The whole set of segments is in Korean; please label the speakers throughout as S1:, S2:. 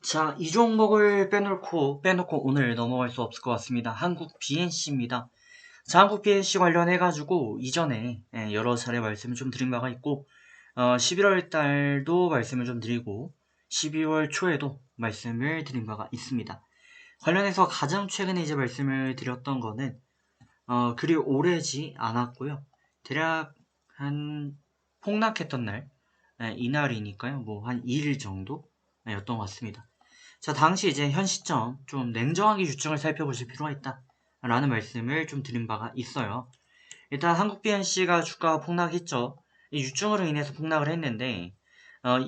S1: 자, 이 종목을 빼놓고 오늘 넘어갈 수 없을 것 같습니다. 한국 BNC입니다. 자, 한국 BNC 관련해가지고 이전에 여러 차례 말씀을 좀 드린 바가 있고, 11월 달도 말씀을 좀 드리고, 12월 초에도 말씀을 드린 바가 있습니다. 관련해서 가장 최근에 이제 말씀을 드렸던 거는, 그리 오래지 않았고요. 대략 한 폭락했던 날, 이날이니까요. 뭐 한 2일 정도였던 것 같습니다. 자, 당시 이제 현 시점 좀 냉정하게 유증을 살펴보실 필요가 있다 라는 말씀을 좀 드린 바가 있어요. 일단 한국 BNC가 주가가 폭락했죠. 이 유증으로 인해서 폭락을 했는데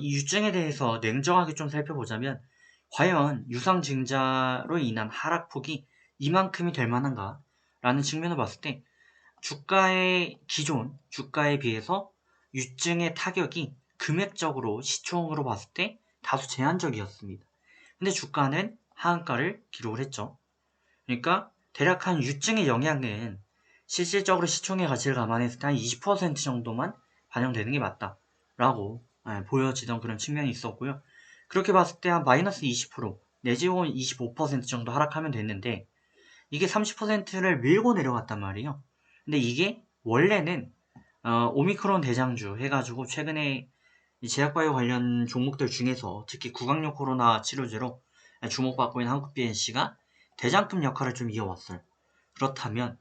S1: 이 유증에 대해서 냉정하게 좀 살펴보자면 과연 유상증자로 인한 하락폭이 이만큼이 될 만한가 라는 측면을 봤을 때 기존 주가에 비해서 유증의 타격이 금액적으로 시총으로 봤을 때 다소 제한적이었습니다. 근데 주가는 하한가를 기록을 했죠. 그러니까 대략 한 유증의 영향은 실질적으로 시총의 가치를 감안했을 때 한 20% 정도만 반영되는 게 맞다라고 보여지던 그런 측면이 있었고요. 그렇게 봤을 때 한 마이너스 20% 내지 25% 정도 하락하면 됐는데 이게 30%를 밀고 내려갔단 말이에요. 근데 이게 원래는 오미크론 대장주 해가지고 최근에 이 제약바이오 관련 종목들 중에서 특히 구강용 코로나 치료제로 주목받고 있는 한국 BNC가 대장금 역할을 좀 이어왔어요. 그렇다면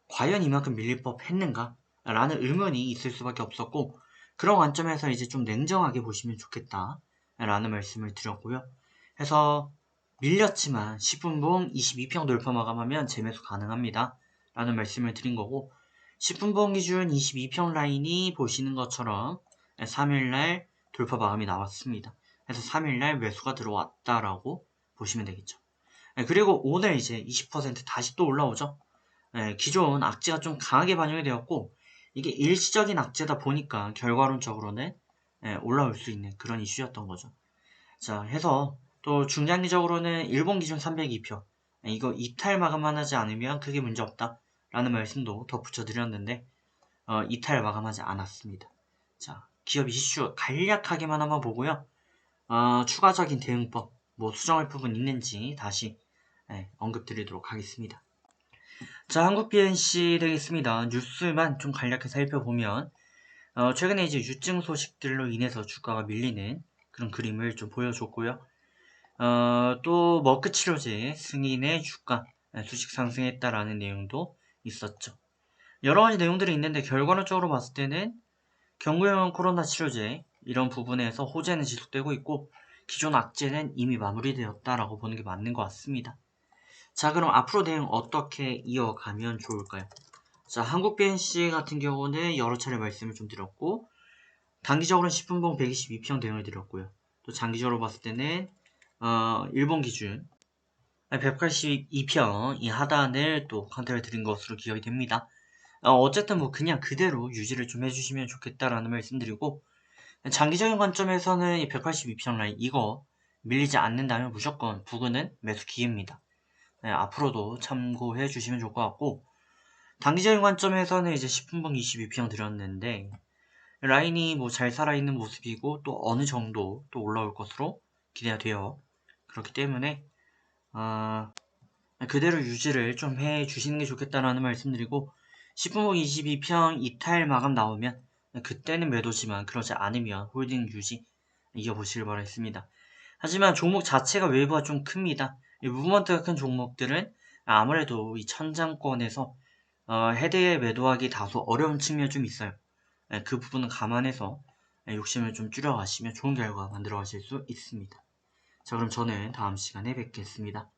S1: 과연 이만큼 밀릴 법했는가? 라는 의문이 있을 수밖에 없었고 그런 관점에서 이제 좀 냉정하게 보시면 좋겠다 라는 말씀을 드렸고요. 해서 밀렸지만 10분봉 22평 돌파 마감하면 재매수 가능합니다 라는 말씀을 드린 거고 10분봉 기준 22평 라인이 보시는 것처럼 3일날 돌파 마감이 나왔습니다. 그래서 3일날 매수가 들어왔다라고 보시면 되겠죠. 그리고 오늘 이제 20% 다시 또 올라오죠. 기존 악재가 좀 강하게 반영이 되었고 이게 일시적인 악재다 보니까 결과론적으로는 올라올 수 있는 그런 이슈였던 거죠. 자, 해서 또 중장기적으로는 일본 기준 302표 이거 이탈 마감만 하지 않으면 크게 문제 없다 라는 말씀도 덧붙여 드렸는데 이탈 마감하지 않았습니다. 자, 기업 이슈 간략하게만 한번 보고요. 추가적인 대응법, 뭐 수정할 부분 있는지 다시 언급드리도록 하겠습니다. 자, 한국 BNC 되겠습니다. 뉴스만 좀 간략히 살펴보면 최근에 이제 유증 소식들로 인해서 주가가 밀리는 그런 그림을 좀 보여줬고요. 또 머크 치료제 승인의 주가 수식 상승했다라는 내용도 있었죠. 여러 가지 내용들이 있는데 결과론적으로 봤을 때는 경구용 코로나 치료제 이런 부분에서 호재는 지속되고 있고 기존 악재는 이미 마무리되었다라고 보는 게 맞는 것 같습니다. 자, 그럼 앞으로 내용 어떻게 이어가면 좋을까요? 자, 한국 BNC 같은 경우는 여러 차례 말씀을 좀 드렸고 단기적으로는 10분봉 122평 대응을 드렸고요. 또 장기적으로 봤을 때는 일본 기준 182평 이 하단을 또 컨택을 드린 것으로 기억이 됩니다. 어쨌든 뭐 그냥 그대로 유지를 좀 해주시면 좋겠다라는 말씀드리고 장기적인 관점에서는 이 182평 라인 이거 밀리지 않는다면 무조건 부근은 매수 기회입니다. 앞으로도 참고해 주시면 좋을 것 같고 단기적인 관점에서는 이제 10분봉 22평 드렸는데 라인이 뭐 잘 살아있는 모습이고 또 어느 정도 또 올라올 것으로 기대가 돼요. 그렇기 때문에 그대로 유지를 좀 해 주시는 게 좋겠다라는 말씀드리고 10분봉 22평 이탈 마감 나오면 그때는 매도지만 그러지 않으면 홀딩 유지 이어보시길 바라겠습니다. 하지만 종목 자체가 웨이브가 좀 큽니다. 이 무브먼트가 큰 종목들은 아무래도 이 천장권에서 헤드에 매도하기 다소 어려운 측면이 좀 있어요. 그 부분은 감안해서 욕심을 좀 줄여가시면 좋은 결과 만들어 가실 수 있습니다. 자, 그럼 저는 다음 시간에 뵙겠습니다.